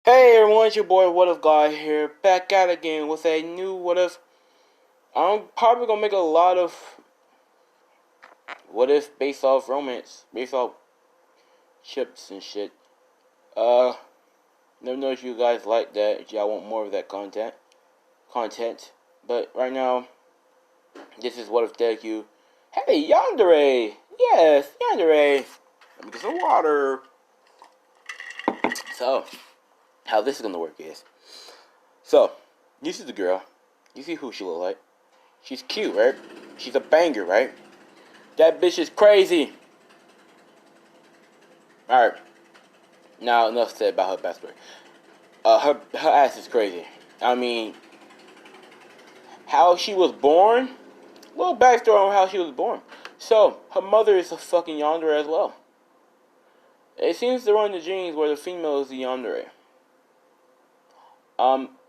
Hey everyone, it's your boy What If Guy here, back at again with a new What If. I'm probably gonna make a lot of What If based off romance, based off chips and shit. Uh, Never know if you guys like that, if y'all want more of that content. But right now, this is What If deku. Hey, yandere! Yes, yandere! Let me get some water. So, how this is gonna work is, you see the girl, you see who she look like. She's cute, right? She's a banger, right? That bitch is crazy. Alright, now enough said about her backstory. Her ass is crazy. I mean, how she was born? Little backstory on how she was born. So, her mother is a fucking yandere as well. It seems to run the genes where the female is the yandere.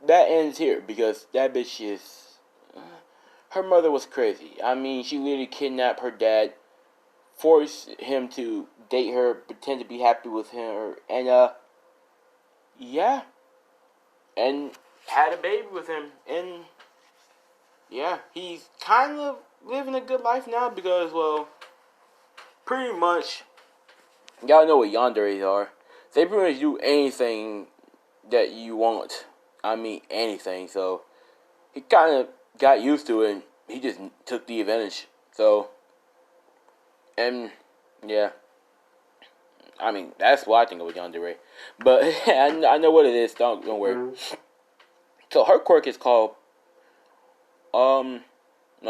That ends here because that bitch is. Her mother was crazy. I mean, she literally kidnapped her dad, forced him to date her, pretend to be happy with her, and yeah, and had a baby with him, and yeah, he's kind of living a good life now because, well, pretty much, y'all know what yanderes are. They pretty much do anything that you want. I mean, anything. So he kind of got used to it. And he just took the advantage. So, and yeah, I mean, that's what I think of a yandere. But I know what it is. Don't worry. So her quirk is called no,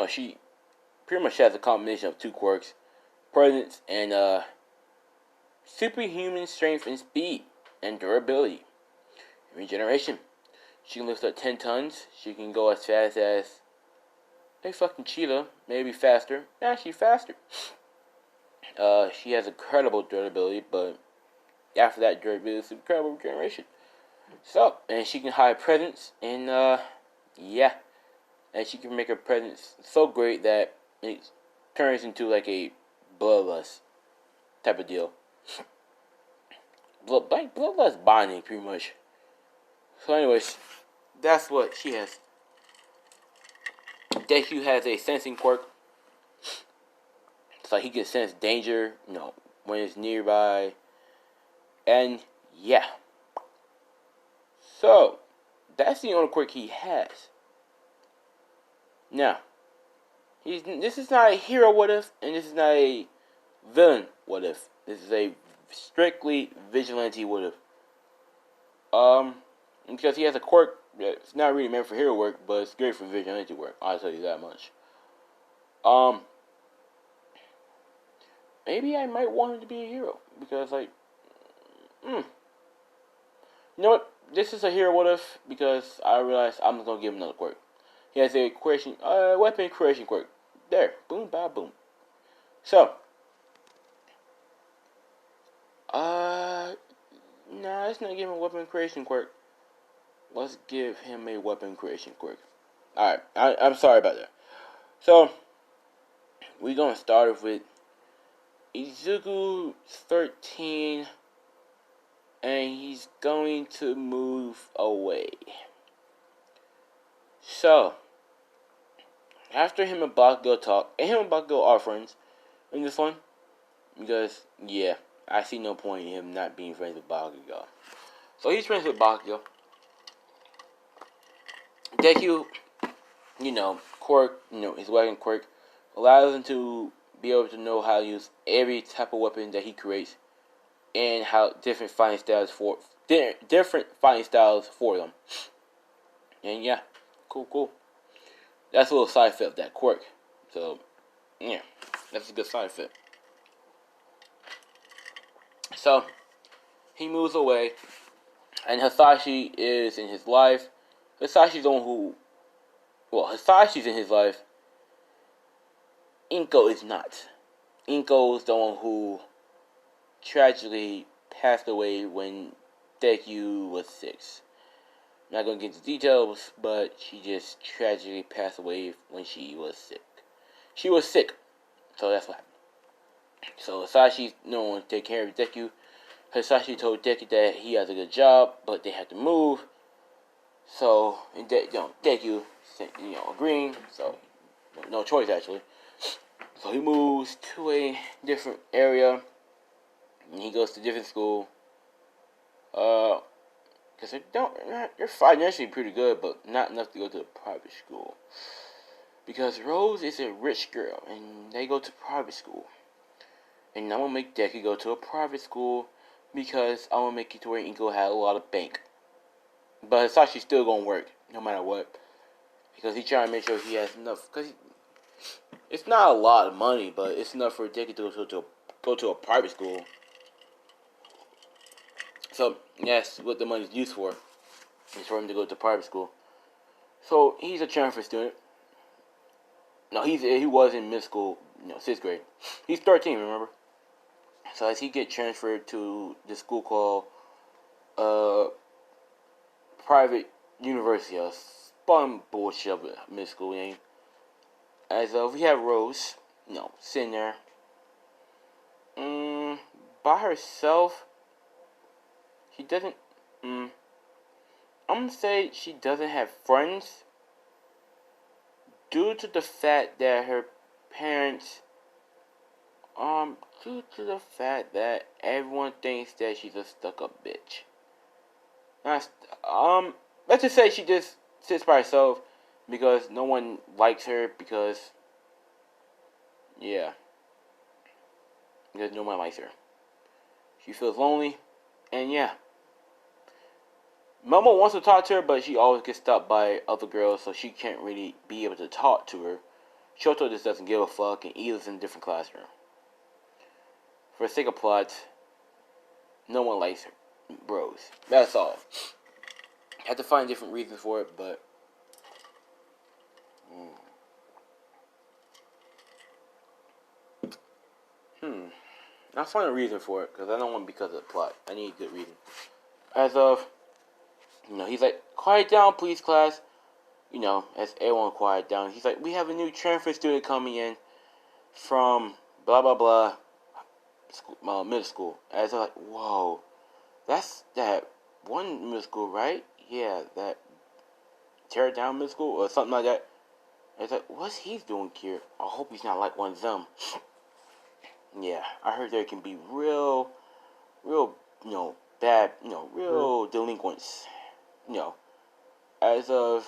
she pretty much has a combination of two quirks: presence and superhuman strength and speed and durability. Regeneration. She can lift up 10 tons. She can go as fast as a fucking cheetah, maybe faster. Yeah, she's faster. She has incredible durability, but after that durability, it's incredible regeneration. So, and she can hide presence, and yeah, and she can make her presence so great that it turns into like a bloodlust type of deal. Bloodlust bonding, pretty much. So, anyways, that's what she has. Deku has a sensing quirk, so he can sense danger, when it's nearby, and yeah. So, that's the only quirk he has. Now, this is not a hero what if, and this is not a villain what if. This is a strictly vigilante what if. Because he has a quirk that's not really meant for hero work, but it's great for vigilante work. I'll tell you that much. Um, Maybe I might want him to be a hero because, like, you know what? This is a hero what if because I realized I'm just gonna give him another quirk. He has a weapon creation quirk. There, boom, ba, boom. So, nah, let's not give him a weapon creation quirk. Let's give him a weapon creation quirk. Alright, I'm sorry about that. So, we're gonna start off with Izuku 13, and he's going to move away. So, after him and Bakugo talk, and him and Bakugo are friends in this one, because, yeah, I see no point in him not being friends with Bakugo. So he's friends with Bakugo. Deku, quirk, his weapon quirk, allows him to be able to know how to use every type of weapon that he creates, and how different fighting styles for them. And yeah, cool. That's a little side effect of that quirk. So yeah, that's a good side effect. So he moves away, and Hisashi is in his life. Hisashi's in his life. Inko is not. Inko is the one who tragically passed away when Deku was 6. I'm not gonna get into details, but she just tragically passed away when she was sick. She was sick, so that's what happened. So Sashi's no one to take care of Deku. Hisashi told Deku that he has a good job, but they had to move. So, Deku, agreeing. So, no choice actually. So he moves to a different area, and he goes to a different school. Because they're financially pretty good, but not enough to go to a private school. Because Rose is a rich girl, and they go to private school. And I'm gonna make Deku go to a private school because I wanna make it to where Inko had a lot of bank. But Sashi's still gonna work no matter what, because he's trying to make sure he has enough. Because it's not a lot of money, but it's enough for Deku to go to a private school. So that's what the money's used for. It's for him to go to private school. So he's a transfer student. No, he was in mid school, 6th grade. He's 13, remember? So as he get transferred to the school called private university, a spun bullshit of a mid school name. As we have Rose, sitting there, by herself. She doesn't. I'm gonna say she doesn't have friends due to the fact that her parents. Due to the fact that everyone thinks that she's a stuck-up bitch. Let's just say she just sits by herself because no one likes her because no one likes her. She feels lonely, and Momo wants to talk to her, but she always gets stopped by other girls, so she can't really be able to talk to her. Shoto just doesn't give a fuck, and Ida's in a different classroom. For the sake of plot, no one likes her. Rose. That's all. Had to find different reasons for it, but I'll find a reason for it, because I don't want because of the plot. I need a good reason. As of, he's like, quiet down, please, class. As everyone quiet down, he's like, we have a new transfer student coming in from blah blah blah school, middle school. As I'm like, whoa, that's that one middle school, right? Yeah, that tear down middle school or something like that. It's like, what's he doing here? I hope he's not like one of them. Yeah, I heard there can be real, bad, real delinquents. As of,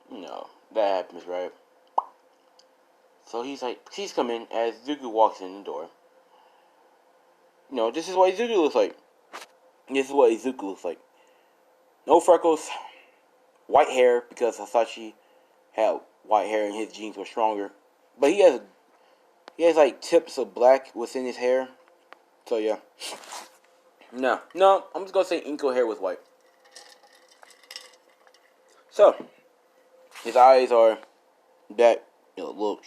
that happens, right? So he's like, please come in. As Zuko walks in the door. This is what Izuku looks like. This is what Izuku looks like. No freckles, white hair, because Hasashi had white hair and his genes were stronger. But he has like tips of black within his hair. So yeah. No, I'm just gonna say Inko hair was white. So his eyes are that little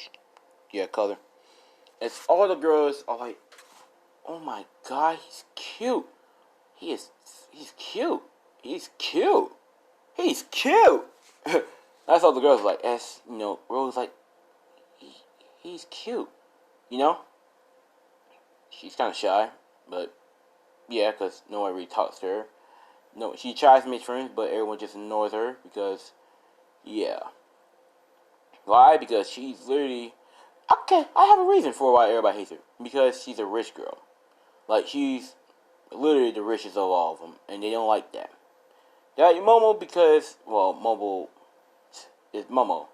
color. As all the girls are like, oh my god, he's cute. He's cute. He's cute. He's cute. That's all the girls are like. As Rose like, he's cute. She's kind of shy, but yeah, because no one really talks to her. No, she tries to make friends, but everyone just ignores her because, why? Because she's literally, okay, I have a reason for why everybody hates her. Because she's a rich girl. Like, she's literally the richest of all of them, and they don't like that. They like Momo because, Momo is Momo.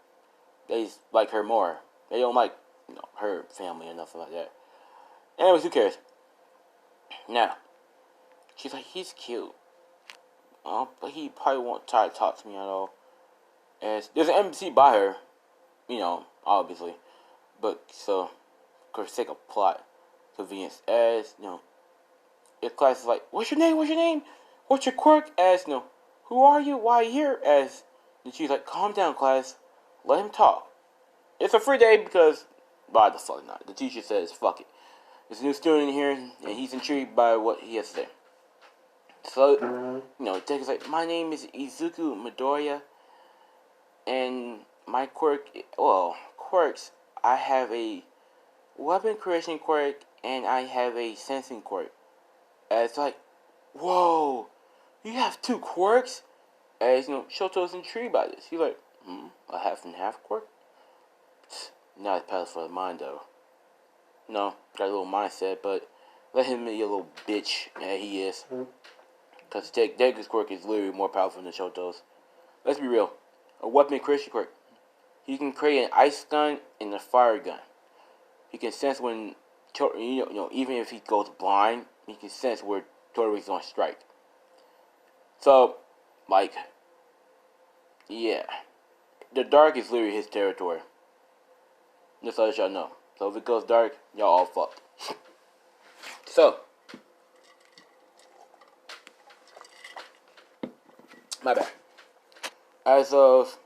They like her more. They don't like, her family or nothing like that. Anyways, who cares? Now, she's like, he's cute. But he probably won't try to talk to me at all. As there's an MC by her, obviously. But so, for the sake of plot convenience, as if class is like, what's your name? What's your name? What's your quirk? As who are you? Why are you here? As and she's like, calm down, class. Let him talk. It's a free day because why the fuck not? The teacher says, fuck it. There's a new student in here, and he's intrigued by what he has to say. So, Deku's like, my name is Izuku Midoriya, and my quirks, I have a weapon creation quirk, and I have a sensing quirk. And it's like, whoa, you have two quirks? And, Shoto's intrigued by this. He's like, a half and half quirk? Not as powerful for the mind, though. No, got a little mindset, but let him be a little bitch that he is. Because Deku's quirk is literally more powerful than Shoto's. Let's be real. A weapon creation quirk. He can create an ice gun and a fire gun. He can sense when, even if he goes blind, he can sense where Todoroki's going to strike. So, like, yeah. The dark is literally his territory. Just so that y'all know. So if it goes dark, y'all all fucked. So, my bad. As of,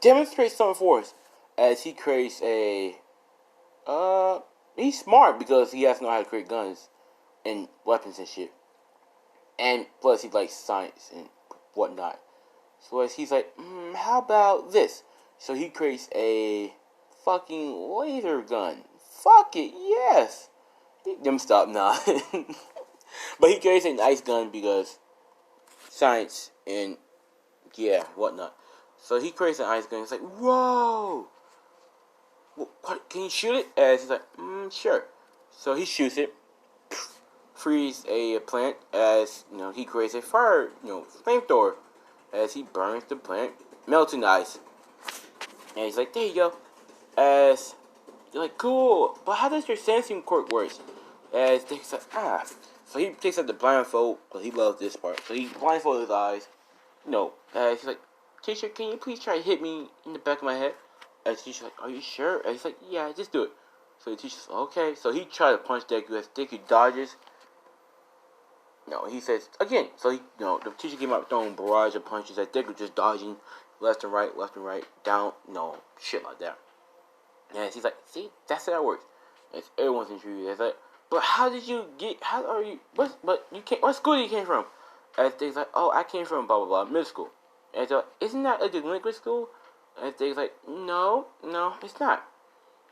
demonstrate something for us. As he creates he's smart because he has to know how to create guns and weapons and shit. And plus he likes science and whatnot. So as he's like, how about this? So he creates a fucking laser gun. Fuck it, yes. Them stop now. But he creates an ice gun because science and whatnot. So he creates an ice gun. It's like, whoa. What, can you shoot it? As he's like, sure. So he shoots it. Frees a plant. As he creates a fire, flamethrower. As he burns the plant, melting ice. And he's like, there you go. As you're like, cool, but how does your sensing quirk work? As he's like, So he takes out the blindfold, because he loves this part. So he blindfolds his eyes. As he's like, teacher, can you please try to hit me in the back of my head? As the teacher's like, are you sure? And he's like, yeah, just do it. So the teacher's like, okay. So he tried to punch Deku. As Deku dodges. He says, again. So the teacher came out throwing barrage of punches. As Deku just dodging left and right, down. Shit like that. And he's like, see, that's how it works. And everyone's intrigued. It's like, but how did you get, how are you, what school you came from? And things like, oh, I came from blah, blah, blah, middle school. And it's like, isn't that a delinquent school? And things like, no, it's not.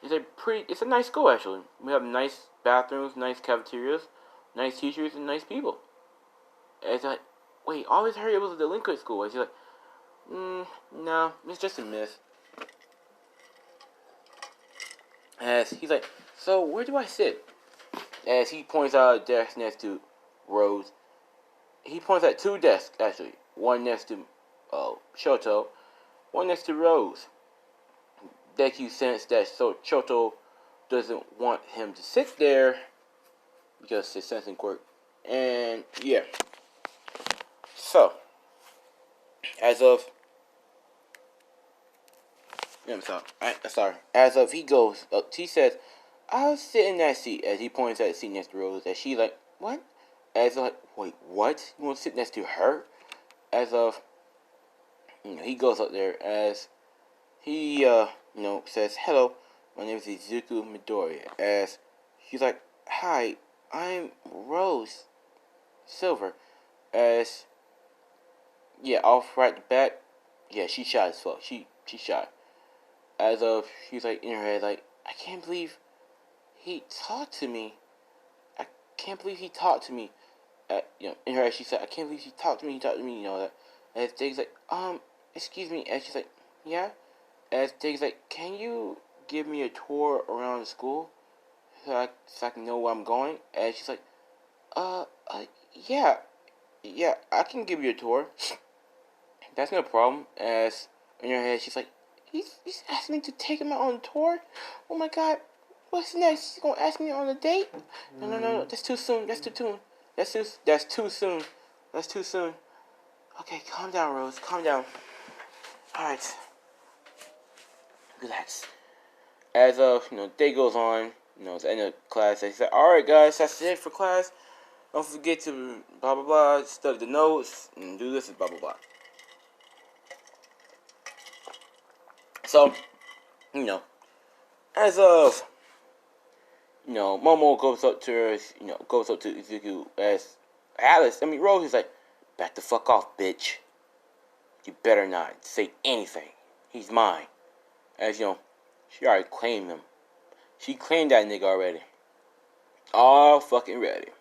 It's a nice school, actually. We have nice bathrooms, nice cafeterias, nice teachers, and nice people. And it's like, wait, I always heard it was a delinquent school. And he's like, no, it's just a myth. As he's like, so where do I sit? As he points out a desk next to Rose. He points at two desks, actually. One next to Shoto, one next to Rose. Deku sensed that Shoto doesn't want him to sit there because his sensing quirk. And yeah. So, as of sorry. As of he goes up, he says, I'll sit in that seat. As he points at the seat next to Rose. As she's like, what? As like, wait, what? You want to sit next to her? As of, he goes up there. As he, says, hello, my name is Izuku Midori. As she's like, hi, I'm Rose Silver. As, off right the back. Yeah, she's shy as fuck. She's shy. As of, she's like, in her head, like, I can't believe he talked to me. I can't believe he talked to me. In her head, she said, I can't believe he talked to me. That. As Dig's like, excuse me. And she's like, yeah. As Dig's like, can you give me a tour around the school so I can know where I'm going? And she's like, yeah, I can give you a tour. That's no problem. As in her head, she's like, he's asking me to take him out on a tour? Oh my god, what's next? He's gonna ask me on a date? No, that's too soon. That's too soon. Okay, calm down, Rose. Calm down. Alright. Relax. As day goes on, it's the end of class. They say, alright guys, that's it for class. Don't forget to blah blah blah, study the notes, and do this and blah blah blah. So, as of, Momo goes up to her, goes up to Izuku as Rose is like, back the fuck off, bitch. You better not say anything. He's mine. As, she already claimed him. She claimed that nigga already. All fucking ready.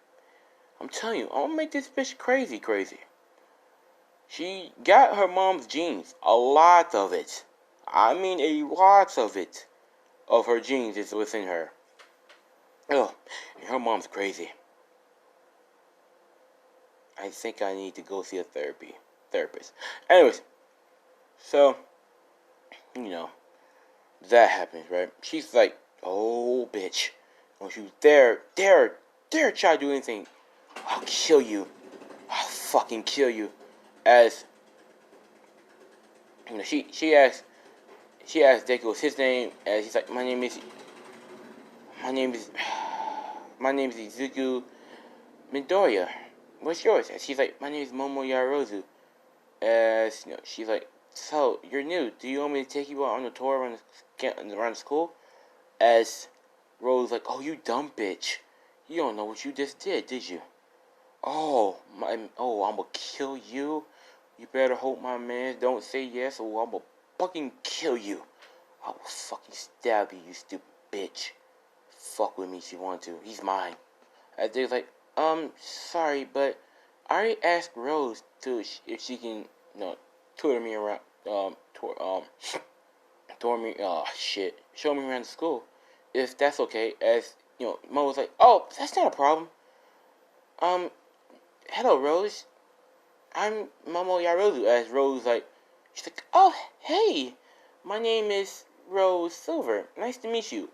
I'm telling you, I'm gonna make this bitch crazy, crazy. She got her mom's genes. A lot of it. I mean, a lot of it. Of her genes is within her. Ugh. And her mom's crazy. I think I need to go see a therapist. Anyways, so, you know, that happens, right? She's like, oh, bitch. Don't you dare try to do anything. I'll kill you. I'll fucking kill you. As, you know, she asked Deku what's his name, and he's like, my name is Izuku Midoriya. What's yours? And she's like, my name is Momo Yarozu. As, you know, she's like, so, you're new. Do you want me to take you out on a tour around the school? As Rose like, oh, you dumb bitch. You don't know what you just did you? Oh, I'm gonna kill you. You better hope my man don't say yes, or I'm gonna fucking kill you. I will fucking stab you, you stupid bitch. Fuck with me if you want to. He's mine. And they're like, sorry, but I already asked Rose to if she can, you know, tour me around, tour me, show me around the school, if that's okay. As you know, Mo was like, oh, that's not a problem. Hello, Rose. I'm Momo Yarozu. As Rose like, she's like, oh, hey, my name is Rose Silver. Nice to meet you.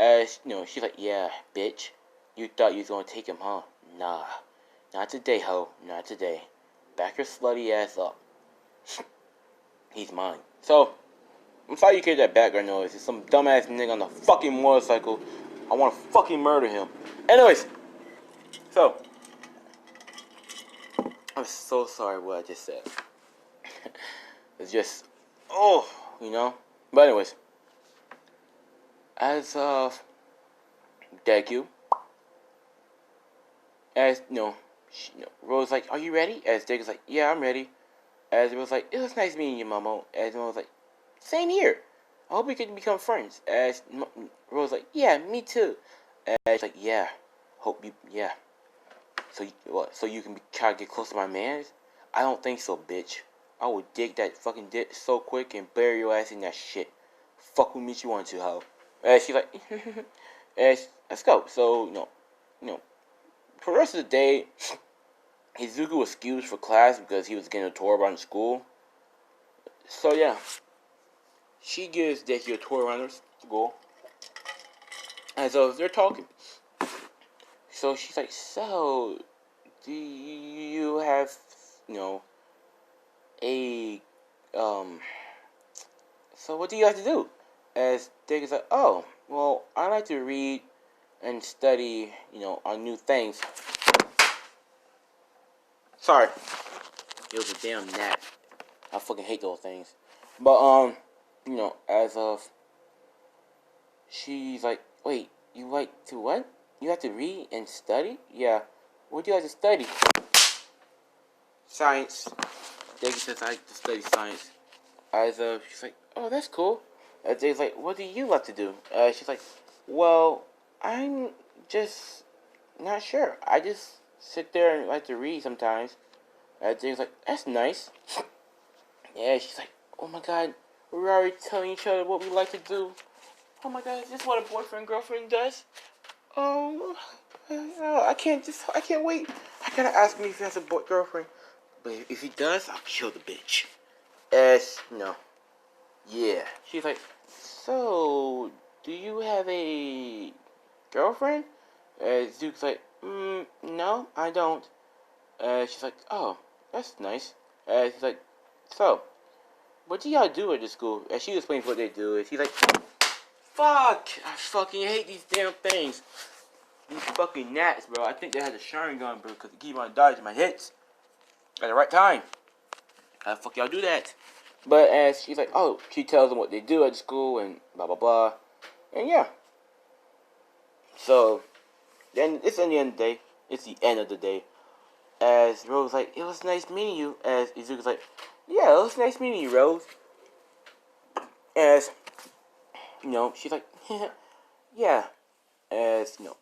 As you know, she's like, yeah, bitch. You thought you was gonna take him, huh? Nah. Not today, ho. Not today. Back your slutty ass up. He's mine. So, I'm sorry you hear that background noise. It's some dumbass nigga on a fucking motorcycle. I wanna fucking murder him. Anyways, so, I'm so sorry what I just said. It's just, oh, you know? But anyways, as of Deku, as, you know, Rose like, are you ready? As Deku's like, yeah, I'm ready. As it was like, it was nice meeting you, Momo. As Momo was like, same here. I hope we can become friends. As Rose like, yeah, me too. As like, yeah, hope you, yeah. So what? So you can try to get close to my mans? I don't think so, bitch. I will dig that fucking dick so quick and bury your ass in that shit. Fuck with me if you want to, hoe. And she's like, let's go. So, you know, for the rest of the day, Izuku was excused for class because he was getting a tour around the school. So, yeah. She gives Deku a tour around the school. And so they're talking. So she's like, so, do you have, you know, a, so what do you like to do? As Deku's like, oh, well, I like to read and study, you know, on new things. Sorry. It was a damn gnat. I fucking hate those things. But, you know, as of, she's like, wait, you like to what? You have to read and study? Yeah. What do you like to study? Science. Deku says, I like to study science. As of, she's like, oh, that's cool. Deku's like, what do you like to do? She's like, well, I'm just not sure. I just sit there and like to read sometimes. Deku's like, that's nice. Yeah, she's like, oh my god, we're already telling each other what we like to do. Oh my god, is this what a boyfriend-girlfriend does? I can't wait. I gotta ask me if he has a girlfriend. But if he does, I'll kill the bitch. No. Yeah. She's like, so, do you have a girlfriend? Zuke's like, no, I don't. She's like, oh, that's nice. She's like, so, what do y'all do at the school? And she explains what they do. She's like, fuck, I fucking hate these damn things. These fucking gnats, bro. I think they had a Sharingan, bro, because they keep on dodging my hits at the right time. How the fuck y'all do that? But as she's like, oh, she tells them what they do at school and blah blah blah, and yeah. So then it's in the end of the day. It's the end of the day. As Rose like, it was nice meeting you. As Izuku's like, yeah, it was nice meeting you, Rose. As you know, she's like, yeah. As you know,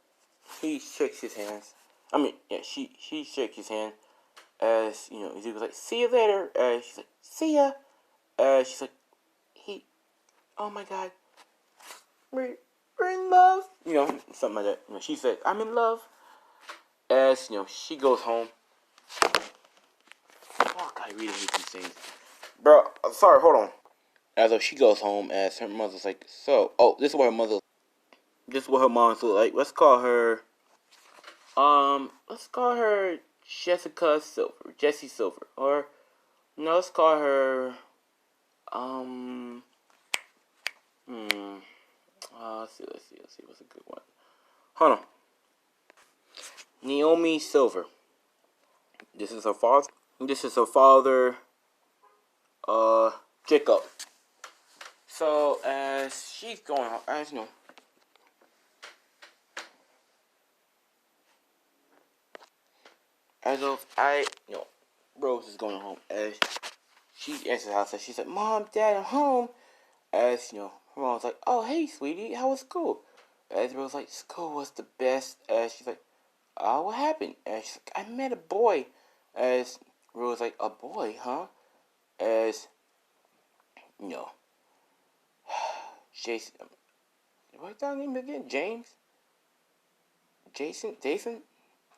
he shakes his hands. I mean, yeah, she shakes his hand as, Izuku's like, see you later. She's like, see ya. She's like, he, oh my god, we're in love. Something like that. She said, I'm in love. As, she goes home. Oh god, I really hate these things. Bro, sorry, hold on. As though she goes home, as her mother's like, so, this is what her mom's like. Let's call her Jessica Silver, Jessie Silver, or no, let's call her, um, let's see, what's a good one? Hold on, Naomi Silver. This is her father. This is her father, Jacob. So as she's going, as you know, as of Rose is going home. As she enters the house, and she said, "Mom, Dad, I'm home." As her mom's like, "Oh, hey, sweetie, how was school?" As Rose like, "School was the best." As she's like, "Oh, what happened?" And she's like, "I met a boy." As Rose like, "A boy, huh?" As you know, Jason, what's that name again? Jason,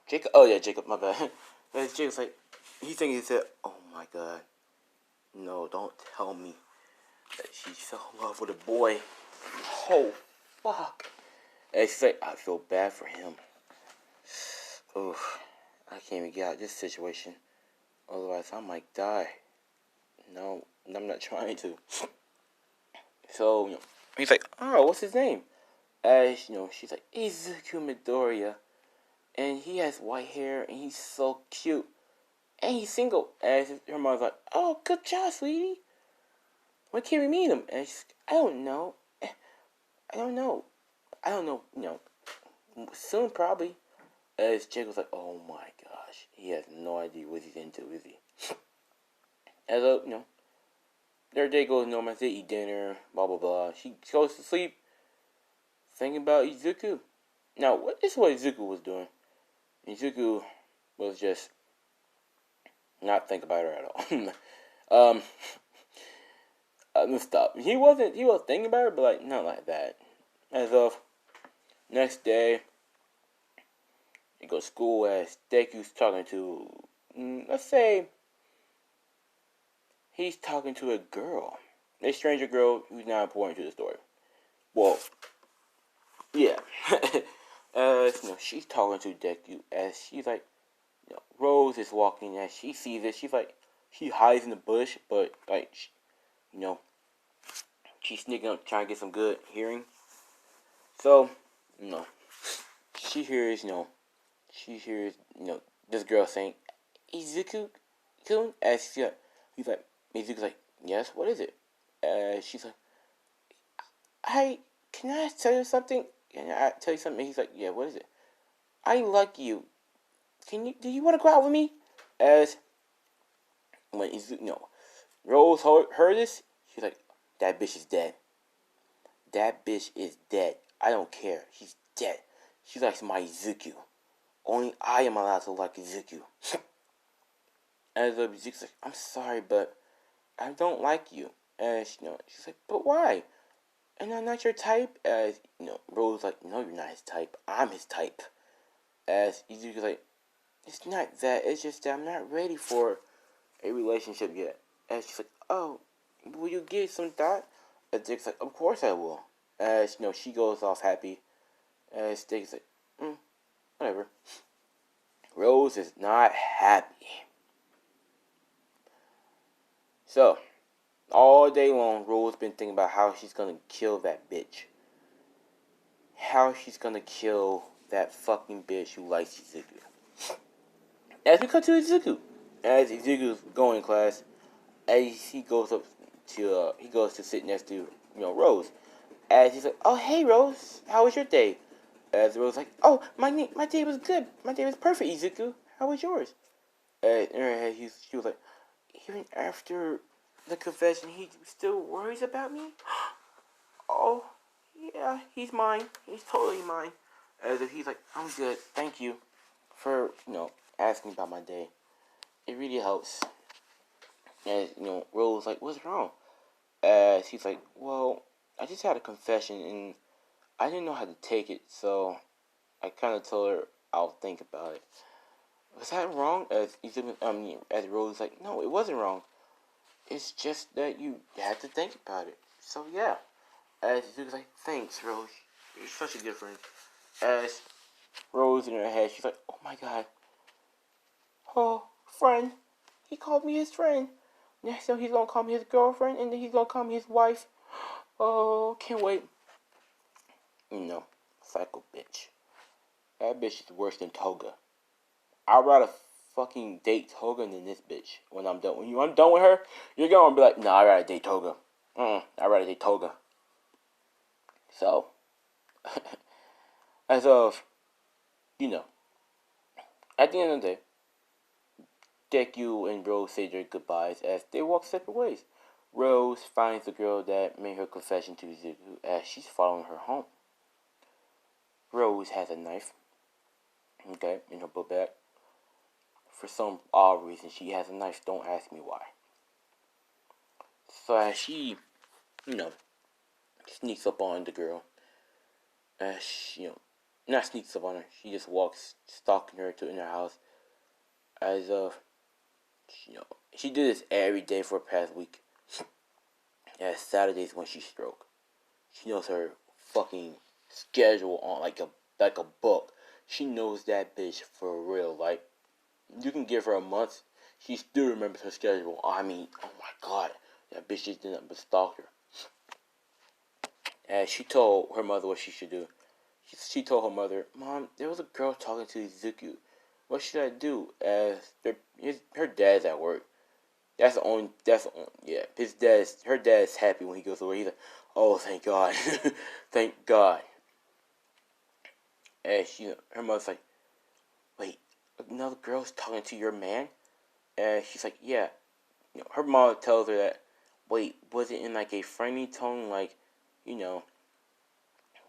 Jacob. Oh yeah, Jacob. My bad. As Jacob's like, he said, "Oh my god, no, don't tell me that she fell in love with a boy." Oh fuck. And she's like, "I feel bad for him. Oof, I can't even get out of this situation. Otherwise, I might die." No, I'm not trying to. So, he's like, "Oh, what's his name?" As, she's like, "Izuku Midoriya. And he has white hair, and he's so cute. And he's single." As her mom's like, "Oh, good job, sweetie. When can we meet him?" And she's like, "I don't know. I don't know. I don't know, soon probably." As Jake was like, "Oh my gosh. He has no idea what he's into, is he?" As their day goes normal. They eat dinner, blah blah blah. She goes to sleep, thinking about Izuku. Now, this is what Izuku was doing. Izuku was just not thinking about her at all. Let's stop. He was thinking about her, but like not like that. As of next day, he goes to school as Deku's talking to, let's say, he's talking to a girl, a stranger girl who's not important to the story. Well, yeah. She's talking to Deku as she's like, Rose is walking as she sees it. She's like, she hides in the bush, but like, she's sneaking up trying to get some good hearing. So, she hears, this girl saying, "Izuku-kun?" As he's like, Izuku's like, "Yes, what is it?" She's like, can I tell you something? Can I tell you something? He's like, "Yeah, what is it?" "I like you. Do you want to go out with me?" As when Izuku, Rose heard this, she's like, "That bitch is dead. That bitch is dead. I don't care. She's dead. She likes my Izuku. Only I am allowed to like Izuku." And Izuku's like, "I'm sorry, but I don't like you." And she's like, "But why? And I'm not your type." As Rose like, "No, you're not his type. I'm his type." As Izuku's like, "It's not that. It's just that I'm not ready for a relationship yet." And she's like, "Oh, will you give some thought?" And Dick's like, "Of course I will." As she goes off happy. As Dick's like, whatever. Rose is not happy. So, all day long, Rose been thinking about how she's gonna kill that bitch. How she's gonna kill that fucking bitch who likes Izuku. As we cut to Izuku. As Izuku's going in class, as he goes to sit next to Rose. As he's like, "Oh hey Rose, how was your day?" As Rose like, "Oh my day was good. My day was perfect, Izuku. How was yours?" In her head, she was like, "Even after the confession, he still worries about me?" "Oh yeah, he's mine. He's totally mine." As if he's like, "I'm good, thank you for, asking about my day. It really helps. And, Rose like, what's wrong? She's like, well, I just had a confession and I didn't know how to take it, so I kind of told her I'll think about it. Was that wrong? As Rose like, no, it wasn't wrong. It's just that you had to think about it. So yeah, as he was like, thanks, Rose. You're such a good friend. As Rose in her head, she's like, oh my god. Oh, friend. He called me his friend. Next time he's gonna call me his girlfriend, and then he's gonna call me his wife. Oh, can't wait. Psycho bitch. That bitch is worse than Toga. I'd rather fucking date Toga than this bitch when I'm done. When I'm done with her, you're gonna be like, nah, I'd rather date Toga. I'd rather date Toga. So, as of, at the end of the day, Deku and Rose say their goodbyes as they walk separate ways. Rose finds the girl that made her confession to Zuko as she's following her home. Rose has a knife, in her book bag. For some odd reason, she has a knife. Don't ask me why. So as she, sneaks up on the girl, as she, not sneaks up on her, she just walks, stalking her in her house. As of, she did this every day for the past week. Yeah, Saturdays when she stroke. She knows her fucking schedule on like a book. She knows that bitch for real. Like, you can give her a month, she still remembers her schedule. I mean, oh my god, that bitch just did nothing but stalk her. And she told her mother what she should do. She told her mother, Mom, there was a girl talking to Izuku. What should I do? As her dad's at work. Yeah. Her dad's happy when he goes away. He's like, oh, thank God, thank God. And her mother's like, wait, another girl's talking to your man? And she's like, yeah. Her mom tells her that, wait, was it in like a friendly tone, like,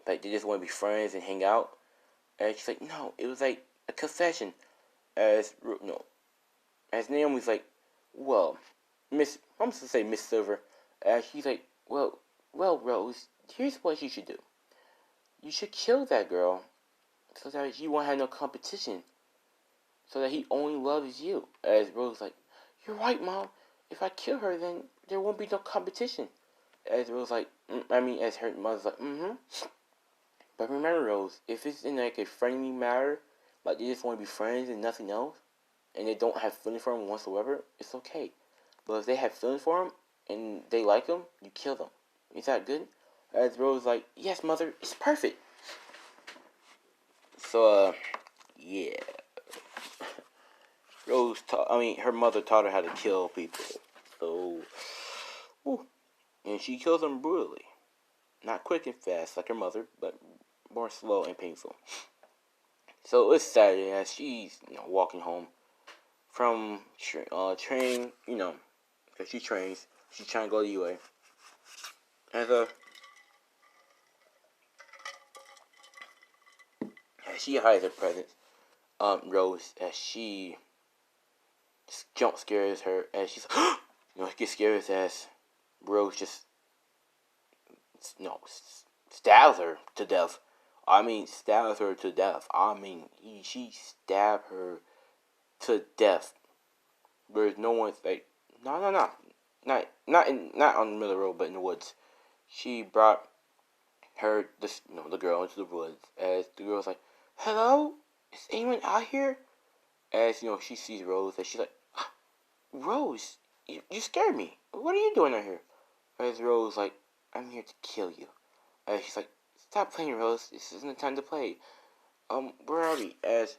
like they just want to be friends and hang out? And she's like, no, it was like a confession. As as Naomi's like, well, I'm supposed to say Miss Silver. And she's like, well, Rose, here's what you should do. You should kill that girl so that you won't have no competition. So that he only loves you. As Rose's like, you're right, Mom. If I kill her, then there won't be no competition. As Rose like, as her mother's like, But remember, Rose, if it's in like a friendly matter, like they just want to be friends and nothing else, and they don't have feelings for him whatsoever, it's okay. But if they have feelings for him and they like him, you kill them. Is that good? As Rose like, yes, Mother, it's perfect. So, yeah. Her mother taught her how to kill people. So, and she kills them brutally. Not quick and fast like her mother, but more slow and painful. So it's Saturday as she's walking home from train, because she trains. She's trying to go to UA. As she hides her presence, Rose, as she jump scares her, as she's gets scared as Rose just stabs her to death. Stabs her to death. She stabbed her to death. There's no one's like, no, not on the middle of the road, but in the woods. She brought the girl into the woods. As the girl's like, hello, is anyone out here? As she sees Rose, and she's like, Rose, you scared me. What are you doing out here? As Rose like, I'm here to kill you. As she's like, stop playing, Rose. This isn't the time to play. Where are we? As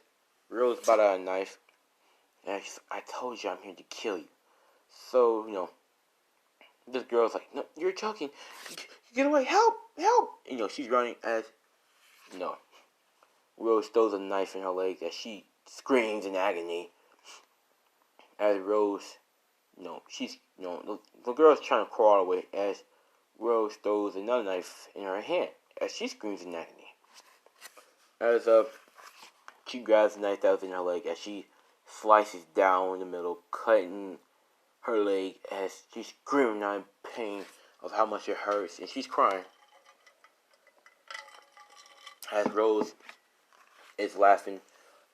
Rose brought out a knife. And she's like, I told you I'm here to kill you. So, this girl's like, no, you're joking. Get away, help. And, she's running as, Rose throws a knife in her leg as she screams in agony. As Rose, the girl's trying to crawl away as Rose throws another knife in her hand as she screams in agony. As she grabs the knife that was in her leg as she slices down the middle, cutting her leg as she's screaming out in pain of how much it hurts, and she's crying. As Rose is laughing,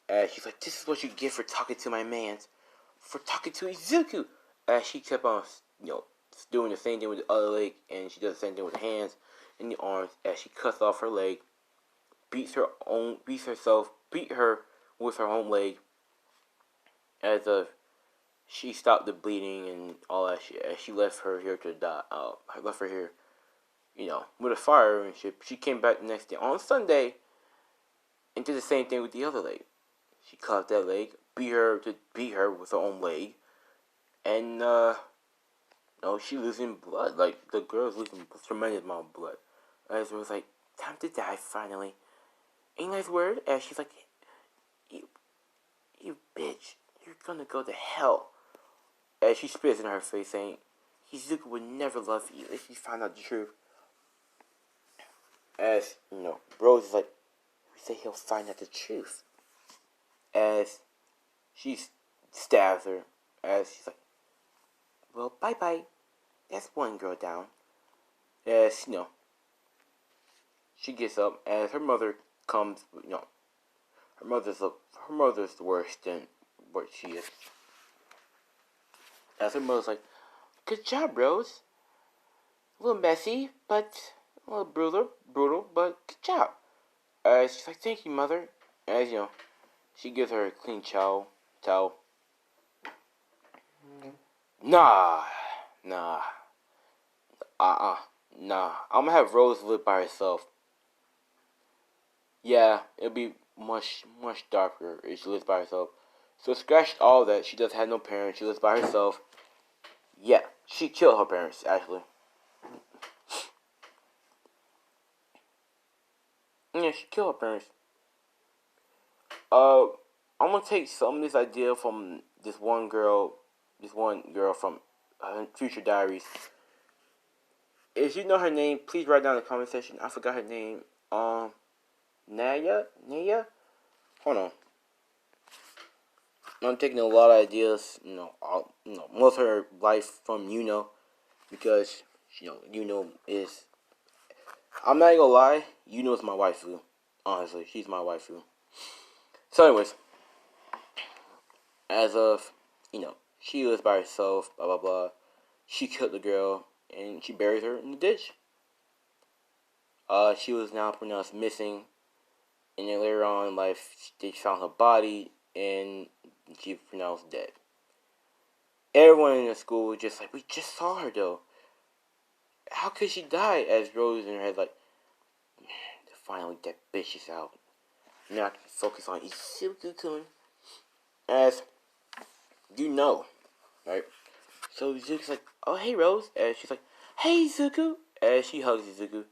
as she's like, "This is what you get for talking to my mans, for talking to Izuku." As she kept on, doing the same thing with the other leg, and she does the same thing with the hands and the arms. As she cuts off her leg, beat her with her own leg, as she stopped the bleeding and all that shit. As she left her here to die, left her here, with a fire and shit. She came back the next day on Sunday and did the same thing with the other leg. She cut off that leg, beat her with her own leg, and she losing blood. Like, the girl's losing a tremendous amount of blood. As it was like, time to die finally. Ain't nice word? As she's like, you bitch, you're gonna go to hell. As she spits in her face, saying, Izuku would never love you if you found out the truth. As, Rose is like, we say he'll find out the truth. As she stabs her, as she's like, well, bye-bye. That's one girl down. As, she gets up, as her mother comes, her mother's worse than what she is. As her mother's like, good job, Rose. A little messy, but a little brutal, but good job. She's like, thank you, mother. As, she gives her a clean towel. Nah. Nah. I'm gonna have Rose live by herself. Yeah, it'll be much darker if she lives by herself. So scratch all that. She doesn't have no parents. She lives by herself. Yeah, she killed her parents, actually. Yeah, she killed her parents. I'm gonna take some of this idea from this one girl from Future Diaries. If you know her name, please write down in the comment section. I forgot her name. Naya? Hold on. I'm taking a lot of ideas, most of her life from because, is, I'm not gonna lie, is my waifu. Honestly, she's my waifu. So anyways, as of, she lives by herself, blah, blah, blah. She killed the girl, and she buried her in the ditch. She was now pronounced missing, and then later on in life, they found her body, and she was pronounced dead. Everyone in the school was just like, we just saw her, though. How could she die? As Rose in her head, like, finally that bitch is out. Now I can focus on Izuku-kun. As right? So Izuku's like, oh, hey, Rose. And she's like, hey, Izuku. And she hugs Izuku.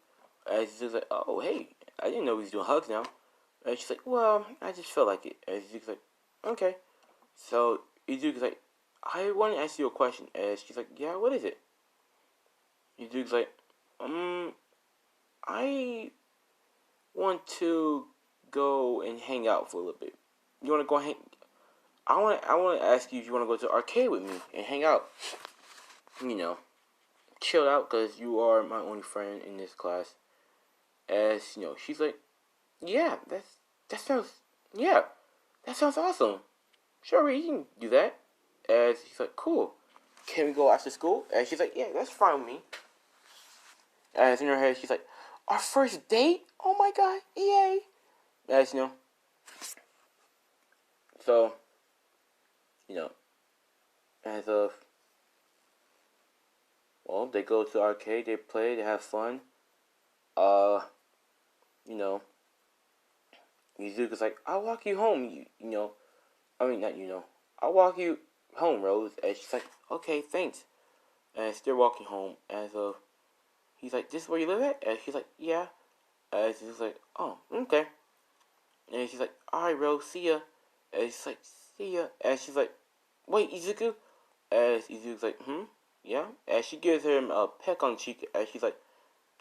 And Izuku's like, oh, hey, I didn't know we was doing hugs now. And she's like, well, I just felt like it. And Izuku's like, okay. So Izuku's like, I want to ask you a question. And she's like, yeah, what is it? Izuku's like, I want to go and hang out for a little bit. You want to go hang? I want to ask you if you want to go to the arcade with me and hang out. Chill out, because you are my only friend in this class. As, she's like, yeah, that sounds awesome. Sure, we can do that. As he's like, cool. Can we go after school? And she's like, yeah, that's fine with me. As in her head, she's like, our first date? Oh my god, yay. As, so, as of, well, they go to the arcade, they play, they have fun. Izuku's like, I'll walk you home, I'll walk you home, Rose. And she's like, okay, thanks. And they're walking home. As of, he's like, this is where you live at? And she's like, yeah. And she's like, oh, okay. And she's like, alright, Rose, see ya. And she's like, see ya. And she's like, wait, Izuku? And Izuku's like, yeah. And she gives him a peck on the cheek. And she's like,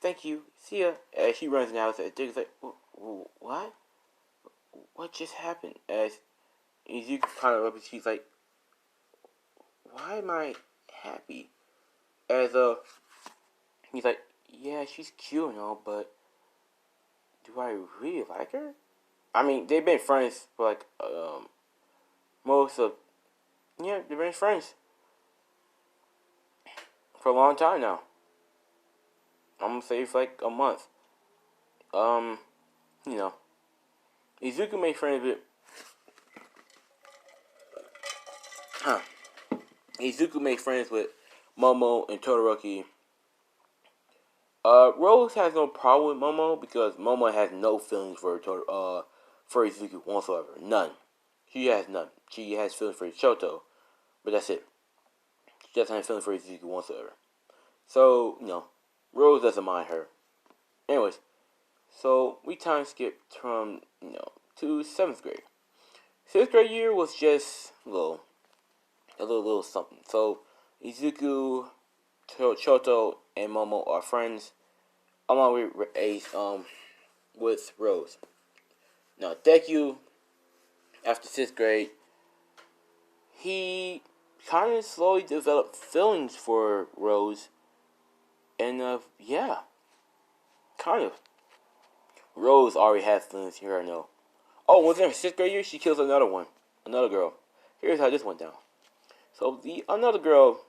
thank you, see ya. And she runs in the house. And Dig's like, what? what just happened? As Izuku kind of up, she's like, why am I happy? As he's like, yeah, she's cute and all, but do I really like her? I mean, they've been friends for like most of they've been friends for a long time now. I'm gonna say for like a month. Um, you know, Izuku made friends with huh. Izuku made friends with Momo and Todoroki. Rose has no problem with Momo because Momo has no feelings for Izuku whatsoever. None. She has none. She has feelings for Shoto, but that's it. She doesn't have feelings for Izuku whatsoever. So, Rose doesn't mind her. Anyways, so we time skipped from, to 7th grade. 6th grade year was just a little something. So, Izuku, Shoto, and Momo are friends along with Rose. Now, Deku, after 6th grade, he kind of slowly developed feelings for Rose. And, kind of. Rose already has feelings here, I know. Oh, within her 6th grade year, she kills another girl. Here's how this went down. So, another girl,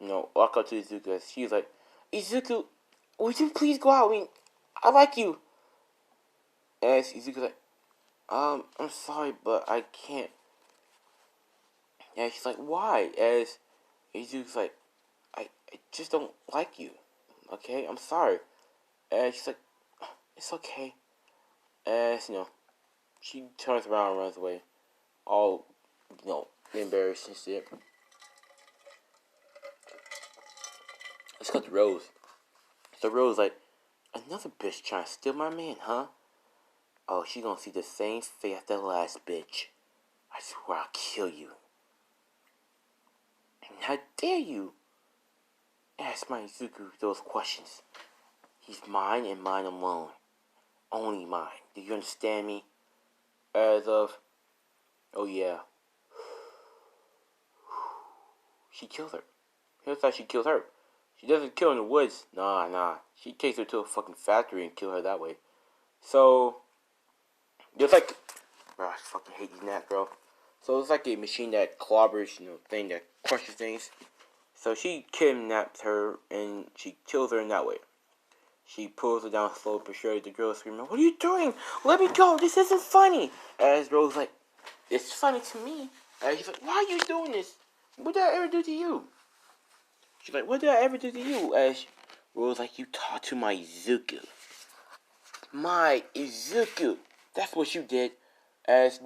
walk up to Izuku, she's like, Izuku, would you please go out? I mean, I like you. And Izuku's like, I'm sorry, but I can't. And she's like, why? As Izuku's like, I just don't like you. Okay, I'm sorry. And she's like, it's okay. As, she turns around and runs away. All, embarrassed and shit. Let's cut to Rose. So Rose like, another bitch trying to steal my man, huh? Oh, she gonna see the same fate as the last bitch. I swear I'll kill you. And how dare you ask my Izuku those questions? He's mine and mine alone. Only mine. Do you understand me? As of, oh yeah. She killed her. Here's how she killed her. She doesn't kill her in the woods. Nah. She takes her to a fucking factory and kill her that way. So, there's like, bro, I fucking hate these naps, bro. So it's like a machine that clobbers, thing that crushes things. So she kidnaps her and she kills her in that way. She pulls her down slow but surely. The girl is screaming, what are you doing? Let me go. This isn't funny. As Rose like, it's funny to me. And he's like, why are you doing this? What did I ever do to you? She's like, what did I ever do to you? As Rose like, you talked to my Izuku. My Izuku. That's what you did. As,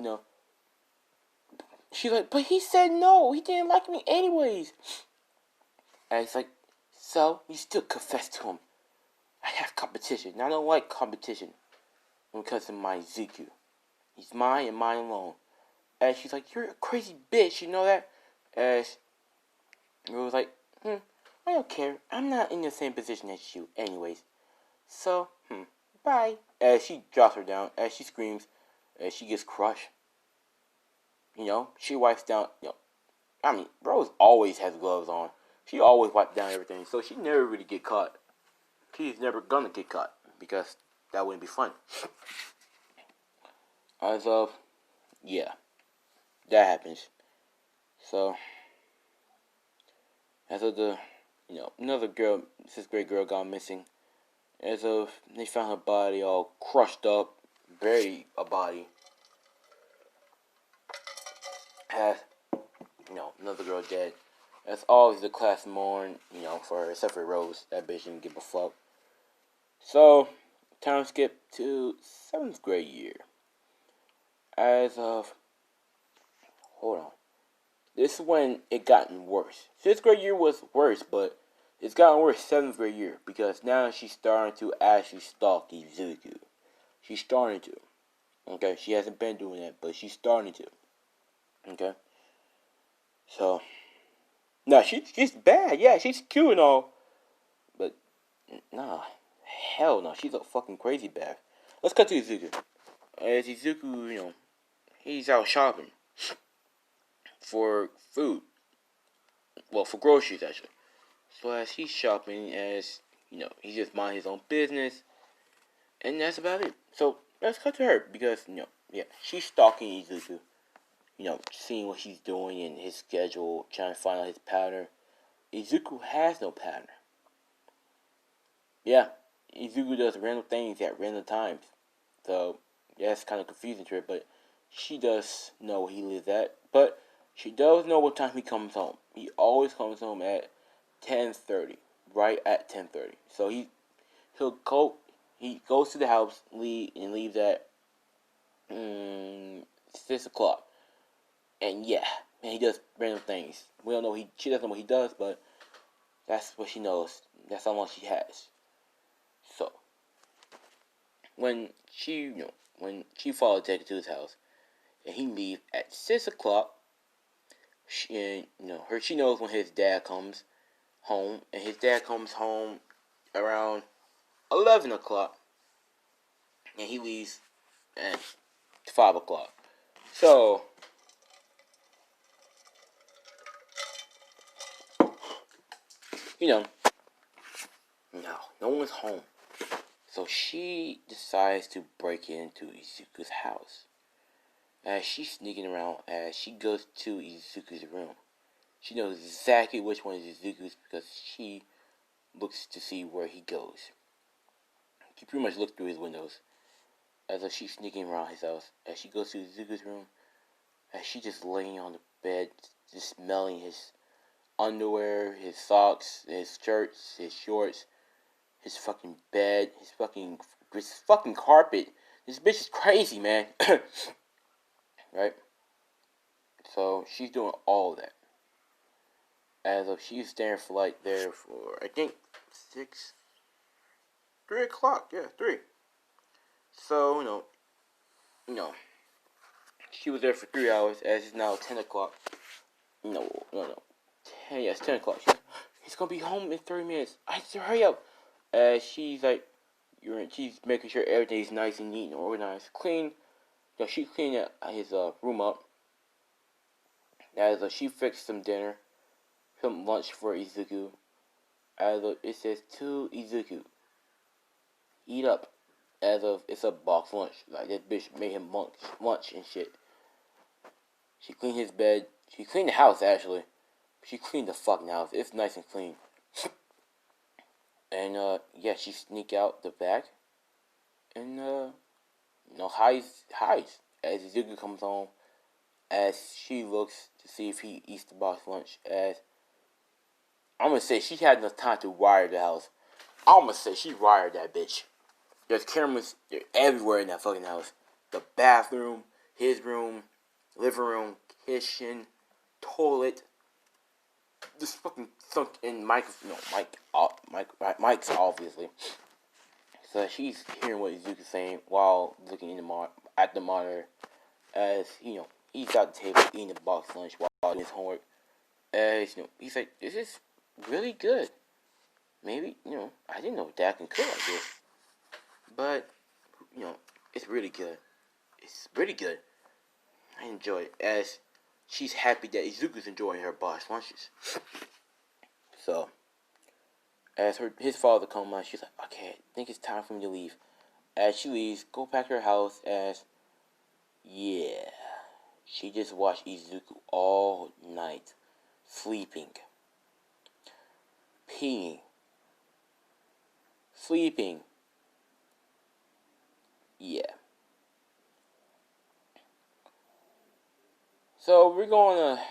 she's like, but he said no. He didn't like me anyways. And it's like, so you still confess to him. I have competition. And I don't like competition. Because of my Izuku. He's mine and mine alone. And she's like, you're a crazy bitch. You know that? As Rose like, I don't care. I'm not in the same position as you anyways. So, bye. As she drops her down, as she screams, as she gets crushed. She wipes down, I mean, Rose always has gloves on. She always wipes down everything, so she never really get caught. She's never gonna get caught, because that wouldn't be fun. As of, that happens. So, as of another girl, 6th grade girl got missing. As of, they found her body all crushed up, buried a body. As, another girl dead. As always, the class mourned, for her, except for Rose. That bitch didn't give a fuck. So, time skip to 7th grade year. As of, hold on. This is when it gotten worse. 5th grade year was worse, but it's gotten worse 7th grade year. Because now she's starting to actually stalk Izuku. She's starting to. Okay, she hasn't been doing that, but she's starting to. Okay? So, no, she's bad. Yeah, she's cute and all. But, nah. Hell no, she's a fucking crazy bad. Let's cut to Izuku. as Izuku, he's out shopping for food. Well, for groceries actually. So as he's shopping, as he just mind his own business, and that's about it. So let's cut to her because yeah, she's stalking Izuku. Seeing what he's doing in his schedule, trying to find out his pattern. Izuku has no pattern. Yeah, Izuku does random things at random times. So yeah, it's kind of confusing to her, but she does know where he lives at. But she does know what time he comes home. He always comes home at 10:30, right at 10:30. So he goes to the house, leaves at 6 o'clock. And yeah, man, he does random things. We don't know she doesn't know what he does, but that's what she knows. That's how long she has. So when she follows Deku to his house and he leaves at 6 o'clock, she knows when his dad comes home, and his dad comes home around 11 o'clock, and he leaves at 5 o'clock. So no one's home. So she decides to break into Izuku's house. As she's sneaking around, as she goes to Izuku's room, she knows exactly which one is Izuku's because she looks to see where he goes. She pretty much looks through his windows as if she's sneaking around his house. As she goes to Izuku's room, as she just laying on the bed, just smelling his underwear, his socks, his shirts, his shorts, his fucking bed, his fucking carpet. This bitch is crazy, man. Right? So she's doing all of that. As of she's staying for like there for I think 3 o'clock, yeah, 3. So, she was there for 3 hours as it's now 10 o'clock. No. 10 o'clock. He's gonna be home in 3 minutes. I have to hurry up. As she's like she's making sure everything's nice and neat and organized. Clean. She cleaned his room up. As she fixed some dinner, some lunch for Izuku. As it says to Izuku, eat up. As of it's a box lunch. Like this bitch made him lunch and shit. She cleaned his bed. She cleaned the house actually. She cleaned the fucking house. It's nice and clean. And yeah, she sneak out the back and hides as Izuku comes home. As she looks to see if he eats the box lunch. As I'm gonna say she had enough time to wire the house. I'm gonna say she wired that bitch. There's cameras everywhere in that fucking house. The bathroom, his room, living room, kitchen, toilet. This fucking sunk in Mike's obviously. So she's hearing what Izuku's saying while looking at the monitor. As he's at the table eating the box lunch while doing his homework. As he's like, "This is really good. Maybe I didn't know Dad can cook like this, but it's really good. It's really good. I enjoy it." As she's happy that Izuku's enjoying her box lunches. So as his father comes on, she's like, "Okay, I think it's time for me to leave." As she leaves, go back to her house. As yeah, she just watched Izuku all night, sleeping, peeing, sleeping. Yeah. So we're going to,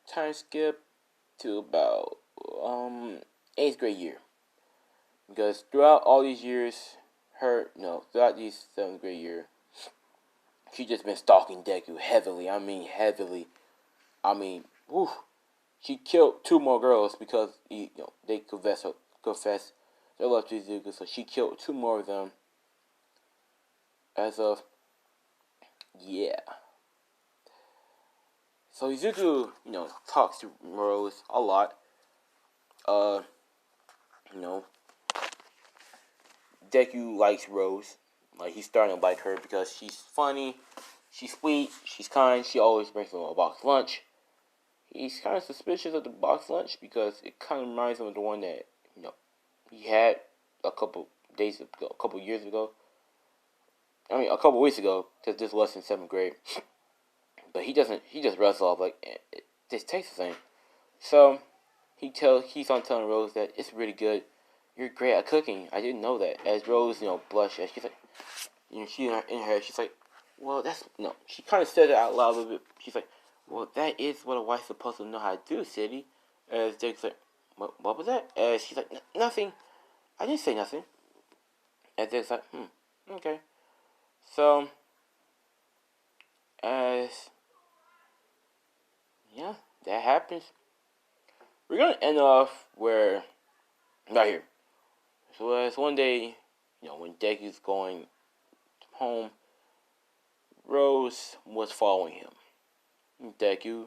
time skip to about 8th grade year, because throughout all these years, throughout these 7th grade year, she just been stalking Deku heavily. I mean heavily. I mean, whew. She killed 2 more girls because they confessed their love to Izuku. So she killed 2 more of them. As of yeah. So Izuku, talks to Rose a lot. You know, Deku likes Rose. Like, he's starting to like her because she's funny, she's sweet, she's kind. She always brings him a box lunch. He's kind of suspicious of the box lunch because it kind of reminds him of the one that he had a couple days ago, a couple years ago. I mean, a couple weeks ago, because this was in 7th grade. But he doesn't. He just runs off like this tastes the same. So he's on telling Rose that it's really good. You're great at cooking. I didn't know that. As Rose, blush, as she's like, she in her head, she's like, well, that's no. She kind of said it out loud a little bit. She's like, well, that is what a wife's supposed to know how to do, City. As Jake's like, what was that? As she's like, nothing. I didn't say nothing. As Jake's like, okay. So, as yeah, that happens. We're gonna end off where right here. So as one day, when Deku's going home, Rose was following him. Deku,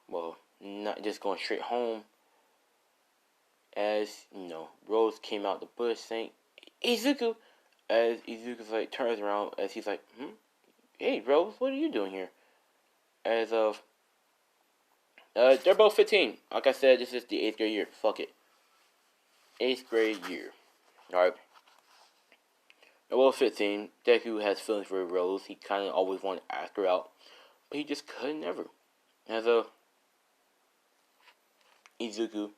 well, not just going straight home. As Rose came out the bush saying, "Izuku," as Izuku like turns around as he's like, "Hey, Rose, what are you doing here?" As of they're both 15. Like I said, this is the 8th grade year. Fuck it. 8th grade year. Alright. They're both 15. Deku has feelings for Rose. He kind of always wanted to ask her out. But he just couldn't ever. As of Izuku.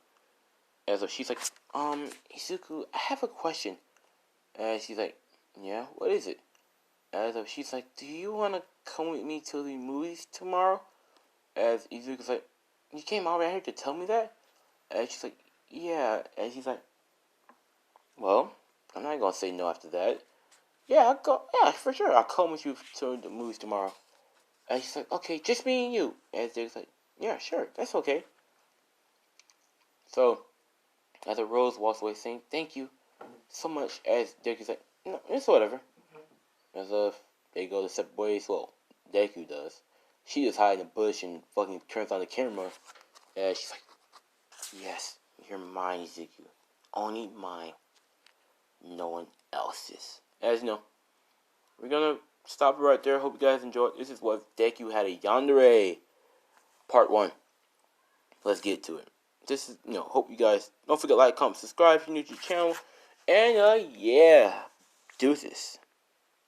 As of she's like, Izuku, I have a question. And she's like, yeah, what is it? As of she's like, do you want to come with me to the movies tomorrow? As Izuku's like, you came all right here to tell me that? And she's like, yeah. And he's like, well, I'm not gonna say no after that. Yeah, I'll go. Yeah, for sure. I'll come with you to the movies tomorrow. And she's like, okay, just me and you. And Jake's like, yeah, sure, that's okay. So, as a Rose walks away saying, thank you so much, as Jake is like, no, it's whatever. As if they go to separate ways, well, Deku does. She just hides in the bush and fucking turns on the camera. And she's like, yes, you're mine, Izuku. Only mine. No one else's. As you know, we're gonna stop it right there. Hope you guys enjoyed. This is what Deku had a yandere part 1. Let's get to it. This is, hope you guys don't forget to like, comment, subscribe if you're new to the channel. And yeah, deuces.